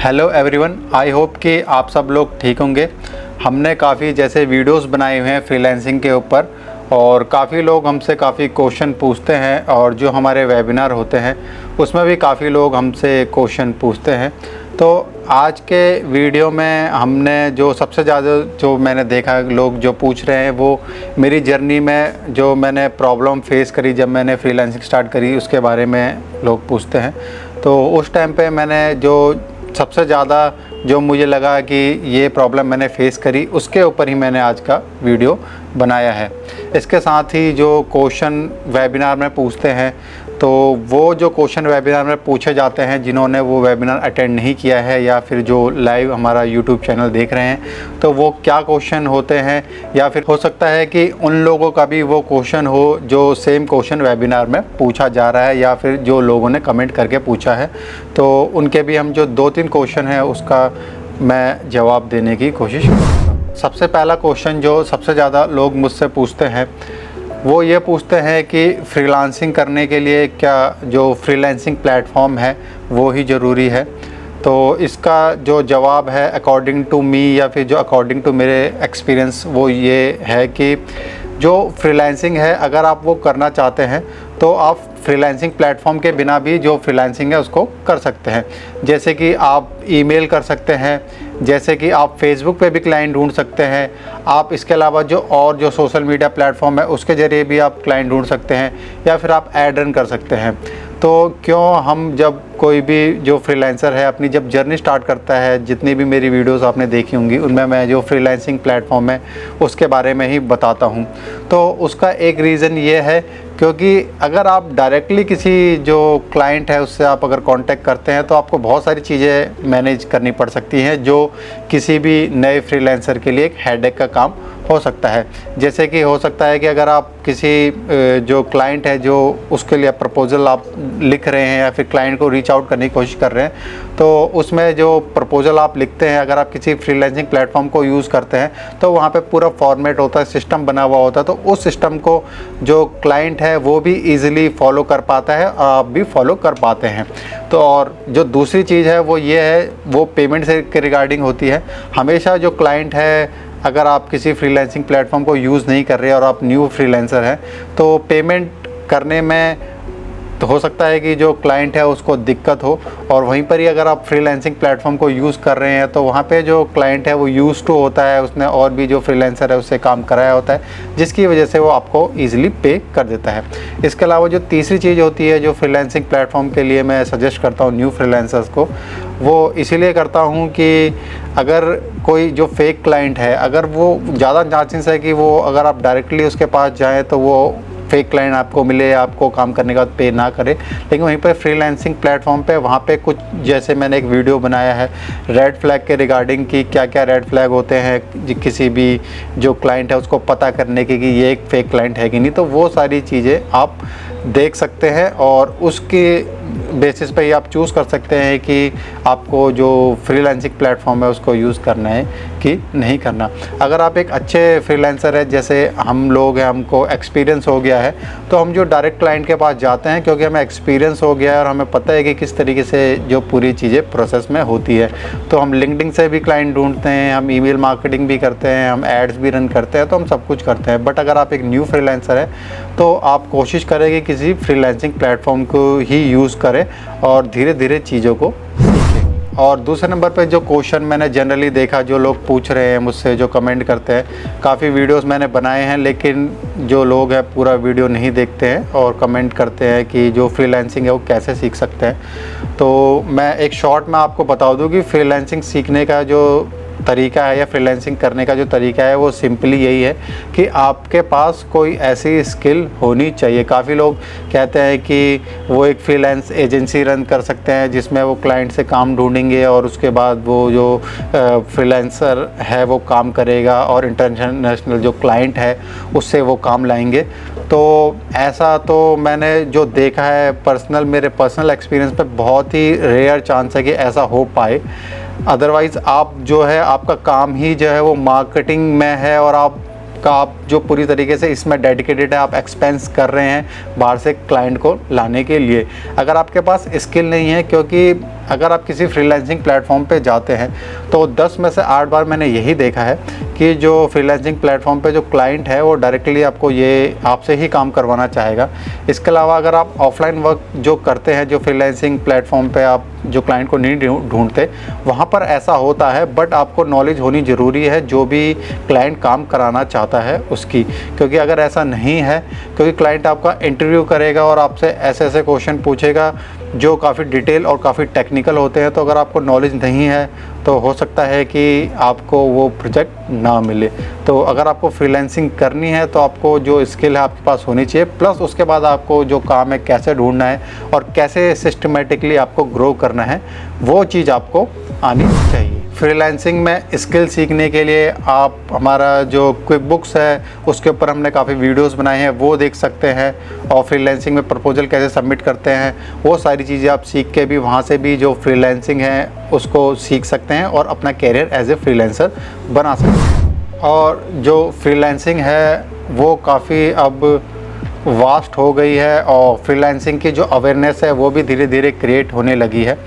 Hello everyone, I hope कि आप सब लोग ठीक होंगे। हमने काफ़ी जैसे वीडियोस बनाए हुए हैं फ्रीलांसिंग के ऊपर और काफ़ी लोग हमसे काफ़ी क्वेश्चन पूछते हैं और जो हमारे वेबिनार होते हैं उसमें भी काफ़ी लोग हमसे क्वेश्चन पूछते हैं। तो आज के वीडियो में हमने जो सबसे ज़्यादा जो मैंने देखा लोग जो पूछ रहे हैं वो मेरी जर्नी में जो मैंने प्रॉब्लम फेस करी जब मैंने फ्रीलांसिंग स्टार्ट करी उसके बारे में लोग पूछते हैं। तो उस टाइम पे मैंने जो सबसे ज़्यादा जो मुझे लगा कि ये प्रॉब्लम मैंने फ़ेस करी उसके ऊपर ही मैंने आज का वीडियो बनाया है। इसके साथ ही जो क्वेश्चन वेबिनार में पूछते हैं तो वो जो क्वेश्चन वेबिनार में पूछे जाते हैं जिन्होंने वो वेबिनार अटेंड नहीं किया है या फिर जो लाइव हमारा यूट्यूब चैनल देख रहे हैं तो वो क्या क्वेश्चन होते हैं, या फिर हो सकता है कि उन लोगों का भी वो क्वेश्चन हो जो सेम क्वेश्चन वेबिनार में पूछा जा रहा है या फिर जो लोगों ने कमेंट करके पूछा है, तो उनके भी हम जो 2-3 क्वेश्चन हैं उसका मैं जवाब देने की कोशिश करूँगा। सबसे पहला क्वेश्चन जो सबसे ज़्यादा लोग मुझसे पूछते हैं वो ये पूछते हैं कि फ्रीलांसिंग करने के लिए क्या जो फ्रीलांसिंग प्लेटफॉर्म है वो ही ज़रूरी है। तो इसका जो जवाब है अकॉर्डिंग टू मी या फिर जो अकॉर्डिंग टू मेरे एक्सपीरियंस वो ये है कि जो फ्रीलांसिंग है अगर आप वो करना चाहते हैं तो आप फ्रीलांसिंग प्लेटफॉर्म के बिना भी जो फ्रीलांसिंग है उसको कर सकते हैं। जैसे कि आप ईमेल कर सकते हैं, जैसे कि आप फेसबुक पे भी क्लाइंट ढूंढ सकते हैं, आप इसके अलावा जो सोशल मीडिया प्लेटफॉर्म है उसके ज़रिए भी आप क्लाइंट ढूंढ सकते हैं, या फिर आप ऐड रन कर सकते हैं। तो क्यों हम जब कोई भी जो फ्रीलांसर है अपनी जब जर्नी स्टार्ट करता है, जितनी भी मेरी वीडियोस आपने देखी होंगी उनमें मैं जो फ्रीलांसिंग प्लेटफॉर्म है उसके बारे में ही बताता हूं। तो उसका एक रीज़न ये है क्योंकि अगर आप डायरेक्टली किसी जो क्लाइंट है उससे आप अगर कांटेक्ट करते हैं तो आपको बहुत सारी चीज़ें मैनेज करनी पड़ सकती हैं जो किसी भी नए फ्रीलांसर के लिए एक हेडेक का काम हो सकता है। जैसे कि हो सकता है कि अगर आप किसी जो क्लाइंट है जो उसके लिए प्रपोज़ल आप लिख रहे हैं या फिर क्लाइंट को रीच आउट करने की कोशिश कर रहे हैं तो उसमें जो प्रपोज़ल आप लिखते हैं अगर आप किसी फ्रीलांसिंग प्लेटफॉर्म को यूज़ करते हैं तो वहाँ पे पूरा फॉर्मेट होता है, सिस्टम बना हुआ होता है। तो उस सिस्टम को जो क्लाइंट है वो भी ईज़िली फॉलो कर पाता है और आप भी फॉलो कर पाते हैं। तो और जो दूसरी चीज़ है वो ये है वो पेमेंट से के रिगार्डिंग होती है। हमेशा जो क्लाइंट है अगर आप किसी फ्रीलांसिंग प्लेटफॉर्म को यूज़ नहीं कर रहे और आप न्यू फ्रीलांसर हैं तो पेमेंट करने में तो हो सकता है कि जो क्लाइंट है उसको दिक्कत हो, और वहीं पर ही अगर आप फ्रीलांसिंग प्लेटफॉर्म को यूज़ कर रहे हैं तो वहाँ पे जो क्लाइंट है वो यूज़ टू होता है, उसने और भी जो फ्रीलांसर है उससे काम कराया होता है जिसकी वजह से वो आपको ईज़िली पे कर देता है। इसके अलावा जो तीसरी चीज़ होती है जो फ्रीलांसिंग प्लेटफॉर्म के लिए मैं सजेस्ट करता हूँ न्यू फ्रीलांसर्स को, वो इसीलिए करता हूँ कि अगर कोई जो फेक क्लाइंट है अगर वो ज़्यादा चांसेस है कि वो अगर आप डायरेक्टली उसके पास जाएँ तो वो फेक क्लाइंट आपको मिले, आपको काम करने के बाद पे ना करे। लेकिन वहीं पर फ्रीलांसिंग प्लेटफॉर्म पे वहाँ पे कुछ जैसे मैंने एक वीडियो बनाया है रेड फ्लैग के रिगार्डिंग कि क्या क्या रेड फ्लैग होते हैं किसी भी जो क्लाइंट है उसको पता करने के कि ये एक फ़ेक क्लाइंट है कि नहीं, तो वो सारी चीज़ें आप देख सकते हैं और उसके बेसिस पे ही आप चूज़ कर सकते हैं कि आपको जो फ्रीलांसिंग प्लेटफॉर्म है उसको यूज़ करना है कि नहीं करना। अगर आप एक अच्छे फ्रीलांसर है जैसे हम लोग हैं, हमको एक्सपीरियंस हो गया है तो हम जो डायरेक्ट क्लाइंट के पास जाते हैं क्योंकि हमें एक्सपीरियंस हो गया है और हमें पता है कि किस तरीके से जो पूरी चीज़ें प्रोसेस में होती है। तो हम लिंक्डइन से भी क्लाइंट ढूंढते हैं, हम ईमेल मार्केटिंग भी करते हैं, हम एड्स भी रन करते हैं, तो हम सब कुछ करते हैं। बट अगर आप एक न्यू फ्रीलांसर है तो आप कोशिश करें कि किसी फ्रीलांसिंग प्लेटफॉर्म को ही यूज़ करें और धीरे धीरे चीज़ों को सीखें। और दूसरे नंबर पे जो क्वेश्चन मैंने जनरली देखा जो लोग पूछ रहे हैं मुझसे, जो कमेंट करते हैं, काफ़ी वीडियोस मैंने बनाए हैं लेकिन जो लोग हैं पूरा वीडियो नहीं देखते हैं और कमेंट करते हैं कि जो फ्रीलांसिंग है वो कैसे सीख सकते हैं। तो मैं एक शॉर्ट में आपको बता दूं कि फ्रीलांसिंग सीखने का जो तरीका है या फ्रीलांसिंग करने का जो तरीका है वो सिंपली यही है कि आपके पास कोई ऐसी स्किल होनी चाहिए। काफ़ी लोग कहते हैं कि वो एक फ्रीलांस एजेंसी रन कर सकते हैं जिसमें वो क्लाइंट से काम ढूंढेंगे और उसके बाद वो जो फ्रीलांसर है वो काम करेगा और इंटरनेशनल जो क्लाइंट है उससे वो काम लाएंगे। तो ऐसा तो मैंने जो देखा है मेरे पर्सनल एक्सपीरियंस पे बहुत ही रेयर चांस है कि ऐसा हो पाए। अदरवाइज़ आप जो है आपका काम ही जो है वो मार्केटिंग में है और आप जो पूरी तरीके से इसमें डेडिकेटेड है, आप एक्सपेंस कर रहे हैं बाहर से क्लाइंट को लाने के लिए। अगर आपके पास स्किल नहीं है, क्योंकि अगर आप किसी फ्रीलांसिंग प्लेटफॉर्म पे जाते हैं तो 10 में से 8 बार मैंने यही देखा है कि जो फ्रीलांसिंग प्लेटफॉर्म पे जो क्लाइंट है वो डायरेक्टली आपको ये आपसे ही काम करवाना चाहेगा। इसके अलावा अगर आप ऑफलाइन वर्क जो करते हैं, जो फ्रीलांसिंग प्लेटफॉर्म पे आप जो क्लाइंट को नहीं ढूंढते, वहाँ पर ऐसा होता है, बट आपको नॉलेज होनी ज़रूरी है जो भी क्लाइंट काम कराना चाहता है उसकी। क्योंकि अगर ऐसा नहीं है, क्योंकि क्लाइंट आपका इंटरव्यू करेगा और आपसे ऐसे ऐसे क्वेश्चन पूछेगा जो काफ़ी डिटेल और काफ़ी टेक्निकल होते हैं, तो अगर आपको नॉलेज नहीं है तो हो सकता है कि आपको वो प्रोजेक्ट ना मिले। तो अगर आपको फ्रीलांसिंग करनी है तो आपको जो स्किल है आपके पास होनी चाहिए, प्लस उसके बाद आपको जो काम है कैसे ढूंढना है और कैसे सिस्टमेटिकली आपको ग्रो करना है वो चीज़ आपको आनी चाहिए। फ्रीलांसिंग में स्किल सीखने के लिए आप हमारा जो क्विक बुक्स है उसके ऊपर हमने काफ़ी वीडियोस बनाए हैं, वो देख सकते हैं। और फ्रीलांसिंग में प्रपोजल कैसे सबमिट करते हैं वो सारी चीज़ें आप सीख के भी वहाँ से भी जो फ्रीलांसिंग है उसको सीख सकते हैं और अपना कैरियर एज ए फ्रीलांसर बना सकते हैं। और जो फ्रीलांसिंग है वो काफ़ी अब वास्ट हो गई है और फ्रीलांसिंग की जो अवेयरनेस है वो भी धीरे धीरे क्रिएट होने लगी है।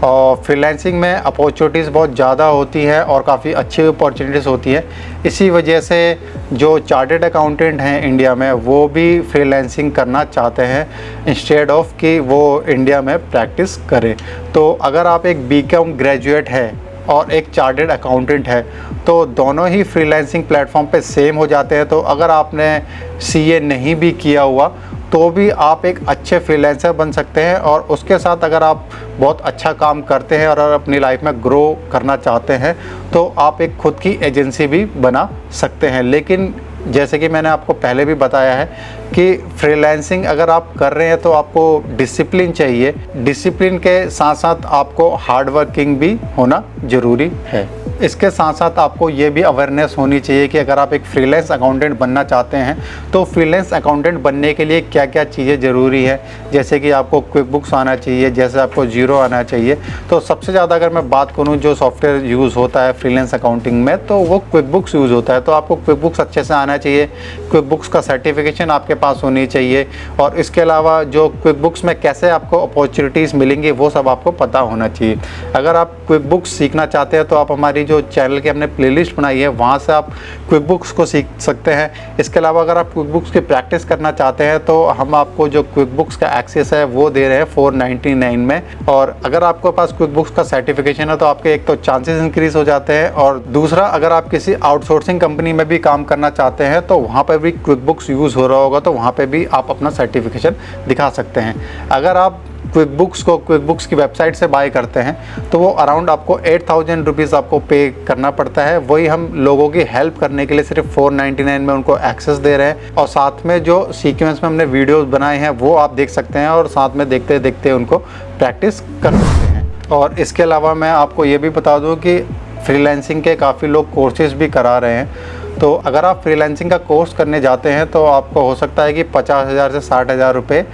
और फ्रीलांसिंग में अपॉर्चुनिटीज़ बहुत ज़्यादा होती है और काफ़ी अच्छी अपॉर्चुनिटीज़ होती है। इसी वजह से जो चार्टर्ड अकाउंटेंट हैं इंडिया में वो भी फ्रीलांसिंग करना चाहते हैं इंस्टेड ऑफ कि वो इंडिया में प्रैक्टिस करें। तो अगर आप एक बीकॉम ग्रेजुएट है और एक चार्टर्ड अकाउंटेंट है तो दोनों ही फ्रीलांसिंग प्लेटफॉर्म पे सेम हो जाते हैं। तो अगर आपने सीए नहीं भी किया हुआ तो भी आप एक अच्छे फ्रीलांसर बन सकते हैं। और उसके साथ अगर आप बहुत अच्छा काम करते हैं और अपनी लाइफ में ग्रो करना चाहते हैं तो आप एक खुद की एजेंसी भी बना सकते हैं। लेकिन जैसे कि मैंने आपको पहले भी बताया है कि फ्रीलांसिंग अगर आप कर रहे हैं तो आपको डिसिप्लिन चाहिए। डिसिप्लिन के साथ साथ आपको हार्ड वर्किंग भी होना ज़रूरी है। इसके साथ साथ आपको ये भी अवेयरनेस होनी चाहिए कि अगर आप एक फ्रीलांस अकाउंटेंट बनना चाहते हैं तो फ्रीलांस अकाउंटेंट बनने के लिए क्या क्या चीज़ें ज़रूरी है। जैसे कि आपको क्विक बुक्स आना चाहिए, जैसे आपको जीरो आना चाहिए। तो सबसे ज़्यादा अगर मैं बात करूँ जो सॉफ्टवेयर यूज़ होता है फ्रीलांस अकाउंटिंग में तो वो क्विक बुक्स यूज़ होता है। तो आपको क्विक बुक्स अच्छे से आना चाहिए, क्विक बुक्स का सर्टिफिकेशन आपके पास होनी चाहिए। और इसके अलावा जो क्विक बुक्स में कैसे आपको अपॉर्चुनिटीज़ मिलेंगी वो सब आपको पता होना चाहिए। अगर आप क्विक बुक्स सीखना चाहते हैं तो आप हमारी जो चैनल की हमने प्लेलिस्ट बनाई है वहाँ से आप क्विक बुक्स को सीख सकते हैं। इसके अलावा अगर आप क्विक बुक्स की प्रैक्टिस करना चाहते हैं तो हम आपको जो क्विक बुक्स का एक्सेस है वो दे रहे हैं 499 में। और अगर आपके पास क्विक बुक्स का सर्टिफिकेशन है तो आपके एक तो चांसेस इंक्रीज हो जाते हैं, और दूसरा अगर आप किसी आउटसोर्सिंग कंपनी में भी काम करना चाहते हैं तो वहाँ पर भी क्विक बुक्स यूज़ हो रहा होगा तो वहाँ पर भी आप अपना सर्टिफिकेशन दिखा सकते हैं। अगर आप क्विक बुक्स की वेबसाइट से बाय करते हैं तो वो अराउंड आपको 8000 रुपीज़ आपको पे करना पड़ता है। वही हम लोगों की हेल्प करने के लिए सिर्फ 499 में उनको एक्सेस दे रहे हैं। और साथ में जो सीक्वेंस में हमने वीडियोस बनाए हैं वो आप देख सकते हैं और साथ में देखते देखते उनको प्रैक्टिस कर सकते हैं। और इसके अलावा मैं आपको ये भी बता दूँ कि फ्रीलांसिंग के काफ़ी लोग कोर्सेज़ भी करा रहे हैं। तो अगर आप फ्रीलांसिंग का कोर्स करने जाते हैं तो आपको हो सकता है कि 50,000 से 60,000 रुपये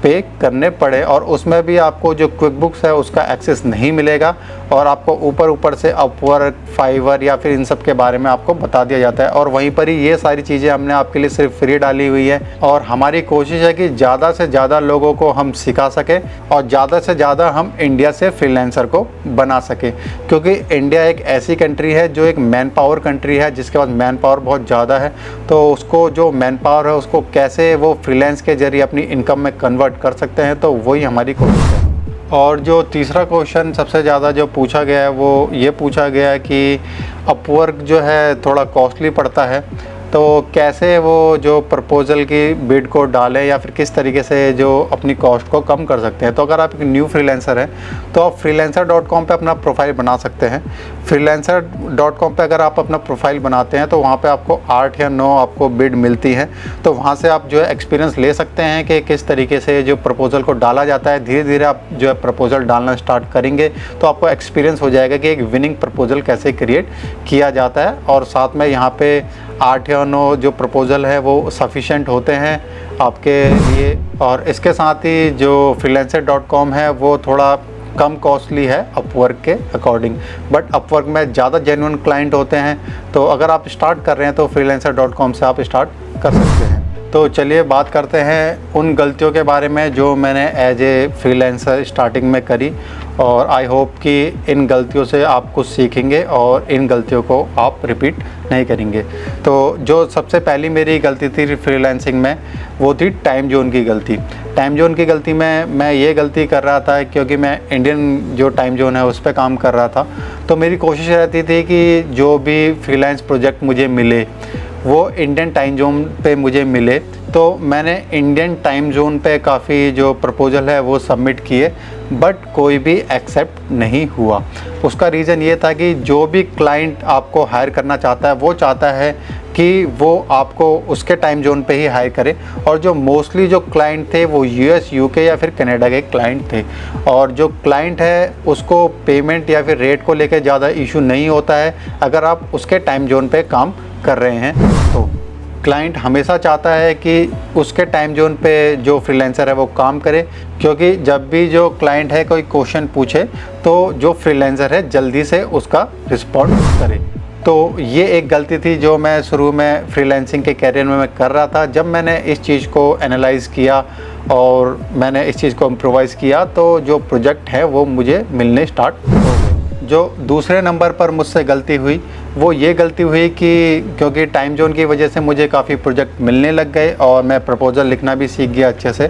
पे करने पड़े, और उसमें भी आपको जो क्विक बुक्स है उसका एक्सेस नहीं मिलेगा और आपको ऊपर से अपवर्क, फाइवर या फिर इन सब के बारे में आपको बता दिया जाता है। और वहीं पर ही ये सारी चीज़ें हमने आपके लिए सिर्फ फ्री डाली हुई है। और हमारी कोशिश है कि ज़्यादा से ज़्यादा लोगों को हम सिखा सकें और ज़्यादा से ज़्यादा हम इंडिया से फ्रीलांसर को बना सकें। क्योंकि इंडिया एक ऐसी कंट्री है जो एक मैन पावर कंट्री है जिसके पास मैन पावर बहुत ज़्यादा है। तो उसको जो मैन पावर है उसको कैसे वो फ्रीलांस के जरिए अपनी इनकम में कन्वर्ट कर सकते हैं, तो वही हमारी कोशिश है। और जो तीसरा क्वेश्चन सबसे ज़्यादा जो पूछा गया है वो ये पूछा गया है कि अपवर्क जो है थोड़ा कॉस्टली पड़ता है, तो कैसे वो जो प्रपोज़ल की बिड को डालें या फिर किस तरीके से जो अपनी कॉस्ट को कम कर सकते हैं। तो अगर आप एक न्यू फ्रीलांसर हैं तो आप freelancer.com पे अपना प्रोफाइल बना सकते हैं। freelancer.com पे अगर आप अपना प्रोफाइल बनाते हैं तो वहाँ पे आपको 8 या 9 आपको बिड मिलती हैं। तो वहाँ से आप जो है एक्सपीरियंस ले सकते हैं कि किस तरीके से जो प्रपोज़ल को डाला जाता है। धीरे धीरे आप जो है प्रपोज़ल डालना स्टार्ट करेंगे तो आपको एक्सपीरियंस हो जाएगा कि एक विनिंग प्रपोज़ल कैसे क्रिएट किया जाता है। और साथ में यहाँ पे 8 या 9 जो प्रपोज़ल है वो सफिशेंट होते हैं आपके लिए। और इसके साथ ही जो freelancer.com है वो थोड़ा कम कॉस्टली है अपवर्क के अकॉर्डिंग, बट अपवर्क में ज़्यादा जेन्युइन क्लाइंट होते हैं। तो अगर आप स्टार्ट कर रहे हैं तो freelancer.com से आप स्टार्ट कर सकते हैं। तो चलिए बात करते हैं उन गलतियों के बारे में जो मैंने एज ए फ्रीलांसर स्टार्टिंग में करी और आई होप कि इन गलतियों से आप कुछ सीखेंगे और इन गलतियों को आप रिपीट नहीं करेंगे। तो जो सबसे पहली मेरी गलती थी फ्रीलांसिंग में, वो थी टाइम जोन की गलती। टाइम जोन की गलती में मैं ये गलती कर रहा था क्योंकि मैं इंडियन जो टाइम जोन है उस पर काम कर रहा था। तो मेरी कोशिश रहती थी कि जो भी फ्रीलांस प्रोजेक्ट मुझे मिले वो इंडियन टाइम जोन पे मुझे मिले। तो मैंने इंडियन टाइम जोन पे काफ़ी जो प्रपोज़ल है वो सबमिट किए, बट कोई भी एक्सेप्ट नहीं हुआ। उसका रीज़न ये था कि जो भी क्लाइंट आपको हायर करना चाहता है वो चाहता है कि वो आपको उसके टाइम जोन पे ही हायर करे, और जो मोस्टली जो क्लाइंट थे वो यूएस, यूके या फिर कनाडा के क्लाइंट थे। और जो क्लाइंट है उसको पेमेंट या फिर रेट को लेकर ज़्यादा इशू नहीं होता है अगर आप उसके टाइम जोन पे काम कर रहे हैं। तो क्लाइंट हमेशा चाहता है कि उसके टाइम जोन पे जो फ्रीलांसर है वो काम करे, क्योंकि जब भी जो क्लाइंट है कोई क्वेश्चन पूछे तो जो फ्रीलांसर है जल्दी से उसका रिस्पॉन्ड करे। तो ये एक गलती थी जो मैं शुरू में फ्रीलांसिंग के कैरियर में मैं कर रहा था। जब मैंने इस चीज़ को एनालाइज़ किया और मैंने इस चीज़ को इम्प्रोवाइज़ किया तो जो प्रोजेक्ट है वो मुझे मिलने स्टार्ट हो गए। जो दूसरे नंबर पर मुझसे गलती हुई वो ये गलती हुई कि क्योंकि टाइम जोन की वजह से मुझे काफ़ी प्रोजेक्ट मिलने लग गए और मैं प्रपोज़ल लिखना भी सीख गया अच्छे से।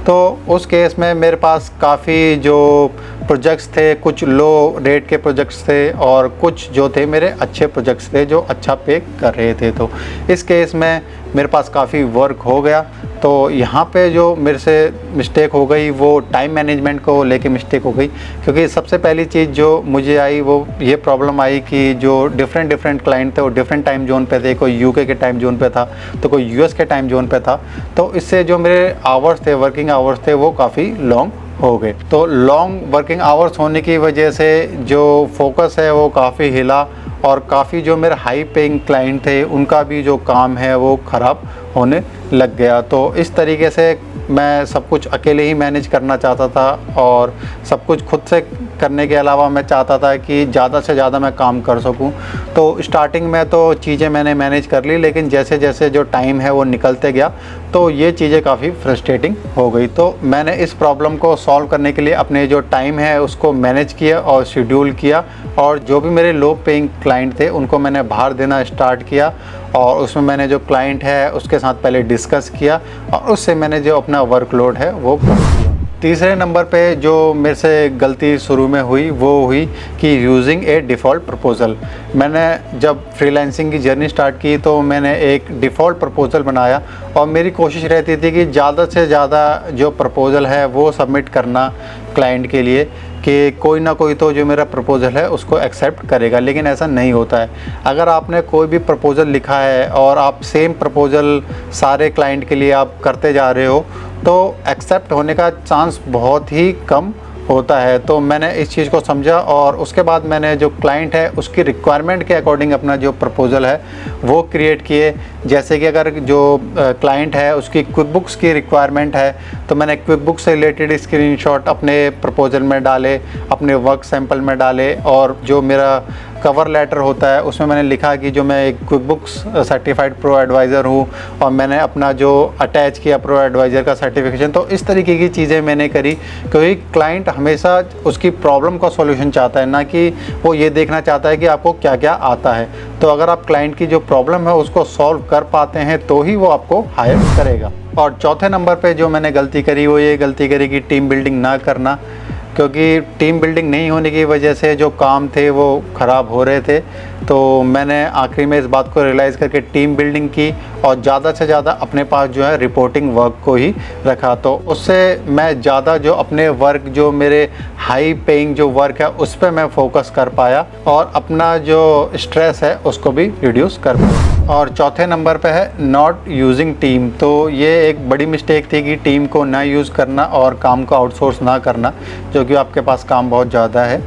तो उस केस में मेरे पास काफ़ी जो प्रोजेक्ट्स थे, कुछ लो रेट के प्रोजेक्ट्स थे और कुछ जो थे मेरे अच्छे प्रोजेक्ट्स थे जो अच्छा पे कर रहे थे। तो इस केस में मेरे पास काफ़ी वर्क हो गया। तो यहाँ पे जो मेरे से मिस्टेक हो गई वो टाइम मैनेजमेंट को लेके मिस्टेक हो गई, क्योंकि सबसे पहली चीज़ जो मुझे आई वो ये प्रॉब्लम आई कि जो डिफरेंट क्लाइंट थे वो डिफरेंट टाइम जोन पे थे। कोई यूके के टाइम जोन पे था तो कोई यूएस के टाइम जोन पे था। तो इससे जो मेरे आवर्स थे, वर्किंग आवर्स थे, वो काफ़ी लॉन्ग हो गए। तो लॉन्ग वर्किंग आवर्स होने की वजह से जो फोकस है वो काफ़ी हिला और काफ़ी जो मेरे हाई पेइंग क्लाइंट थे उनका भी जो काम है वो ख़राब होने लग गया। तो इस तरीके से मैं सब कुछ अकेले ही मैनेज करना चाहता था और सब कुछ खुद से करने के अलावा मैं चाहता था कि ज़्यादा से ज़्यादा मैं काम कर सकूं। तो स्टार्टिंग में तो चीज़ें मैंने मैनेज कर ली, लेकिन जैसे जैसे जो टाइम है वो निकलते गया तो ये चीज़ें काफ़ी फ्रस्ट्रेटिंग हो गई। तो मैंने इस प्रॉब्लम को सॉल्व करने के लिए अपने जो टाइम है उसको मैनेज किया और शेड्यूल किया, और जो भी मेरे लो पेइंग क्लाइंट थे उनको मैंने बाहर देना स्टार्ट किया। और उसमें मैंने जो क्लाइंट है उसके साथ पहले डिस्कस किया और उससे मैंने जो अपना वर्कलोड है वो कम किया। तीसरे नंबर पे जो मेरे से गलती शुरू में हुई वो हुई कि यूजिंग ए डिफ़ॉल्ट प्रपोज़ल। मैंने जब फ्रीलांसिंग की जर्नी स्टार्ट की तो मैंने एक डिफ़ॉल्ट प्रपोज़ल बनाया और मेरी कोशिश रहती थी कि ज़्यादा से ज़्यादा जो प्रपोज़ल है वो सबमिट करना क्लाइंट के लिए कि कोई ना कोई तो जो मेरा प्रपोज़ल है उसको एक्सेप्ट करेगा। लेकिन ऐसा नहीं होता है। अगर आपने कोई भी प्रपोज़ल लिखा है और आप सेम प्रपोज़ल सारे क्लाइंट के लिए आप करते जा रहे हो तो एक्सेप्ट होने का चांस बहुत ही कम होता है। तो मैंने इस चीज़ को समझा और उसके बाद मैंने जो क्लाइंट है उसकी रिक्वायरमेंट के अकॉर्डिंग अपना जो प्रपोज़ल है वो क्रिएट किए। जैसे कि अगर जो क्लाइंट है उसकी क्विक बुक्स की रिक्वायरमेंट है तो मैंने क्विक बुक्स से रिलेटेड स्क्रीनशॉट अपने प्रपोज़ल में डाले, अपने वर्क सैंपल में डाले, और जो मेरा कवर लेटर होता है उसमें मैंने लिखा कि जो मैं एक QuickBooks certified pro advisor हूँ और मैंने अपना जो अटैच किया प्रो एडवाइज़र का सर्टिफिकेशन। तो इस तरीके की चीज़ें मैंने करी, क्योंकि क्लाइंट हमेशा उसकी प्रॉब्लम का सॉल्यूशन चाहता है, ना कि वो ये देखना चाहता है कि आपको क्या क्या आता है। तो अगर आप क्लाइंट की जो प्रॉब्लम है उसको सॉल्व कर पाते हैं तो ही वो आपको हायर करेगा। और चौथे नंबर पे जो मैंने गलती करी वो ये गलती करी कि टीम बिल्डिंग ना करना, क्योंकि टीम बिल्डिंग नहीं होने की वजह से जो काम थे वो ख़राब हो रहे थे। तो मैंने आखिरी में इस बात को रियलाइज़ करके टीम बिल्डिंग की और ज़्यादा से ज़्यादा अपने पास जो है रिपोर्टिंग वर्क को ही रखा। तो उससे मैं ज़्यादा जो अपने वर्क, जो मेरे हाई पेइंग जो वर्क है उस पर मैं फोकस कर पाया और अपना जो स्ट्रेस है उसको भी रिड्यूस कर पाया। और चौथे नंबर पे है नॉट यूजिंग टीम। तो ये एक बड़ी मिस्टेक थी कि टीम को ना यूज़ करना और काम को आउटसोर्स ना करना, जो कि आपके पास काम बहुत ज़्यादा है।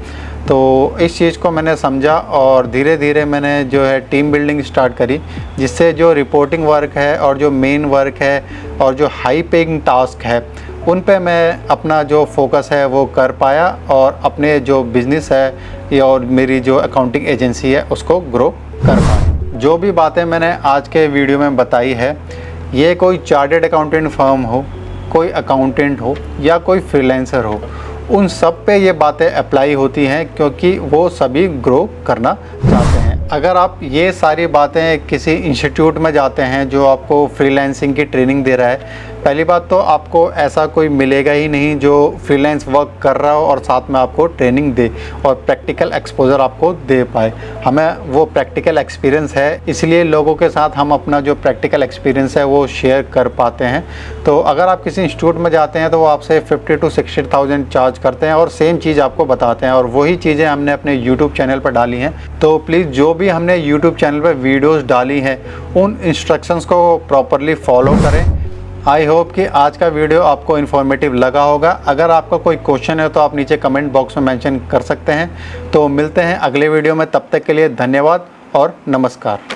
तो इस चीज़ को मैंने समझा और धीरे धीरे मैंने जो है टीम बिल्डिंग स्टार्ट करी, जिससे जो रिपोर्टिंग वर्क है और जो मेन वर्क है और जो हाई पेइंग टास्क है उन पे मैं अपना जो फोकस है वो कर पाया और अपने जो बिज़नेस है और मेरी जो अकाउंटिंग एजेंसी है उसको ग्रो कर पाया। जो भी बातें मैंने आज के वीडियो में बताई है, ये कोई चार्टर्ड अकाउंटेंट फर्म हो, कोई अकाउंटेंट हो या कोई फ्रीलांसर हो, उन सब पे ये बातें अप्लाई होती हैं, क्योंकि वो सभी ग्रो करना चाहते हैं। अगर आप ये सारी बातें किसी इंस्टीट्यूट में जाते हैं जो आपको फ्रीलांसिंग की ट्रेनिंग दे रहा है, पहली बात तो आपको ऐसा कोई मिलेगा ही नहीं जो फ्रीलांस वर्क कर रहा हो और साथ में आपको ट्रेनिंग दे और प्रैक्टिकल एक्सपोजर आपको दे पाए। हमें वो प्रैक्टिकल एक्सपीरियंस है, इसलिए लोगों के साथ हम अपना जो प्रैक्टिकल एक्सपीरियंस है वो शेयर कर पाते हैं। तो अगर आप किसी इंस्टीट्यूट में जाते हैं तो वो आपसे 50 to 60,000 चार्ज करते हैं और सेम चीज़ आपको बताते हैं, और वही चीज़ें हमने अपने यूट्यूब चैनल पर डाली हैं। तो प्लीज़ जो भी हमने यूट्यूब चैनल पर वीडियोज़ डाली हैं उन इंस्ट्रक्शंस को प्रॉपरली फॉलो करें। आई होप कि आज का वीडियो आपको इन्फॉर्मेटिव लगा होगा। अगर आपका कोई क्वेश्चन है तो आप नीचे कमेंट बॉक्स में मेंशन कर सकते हैं। तो मिलते हैं अगले वीडियो में, तब तक के लिए धन्यवाद और नमस्कार।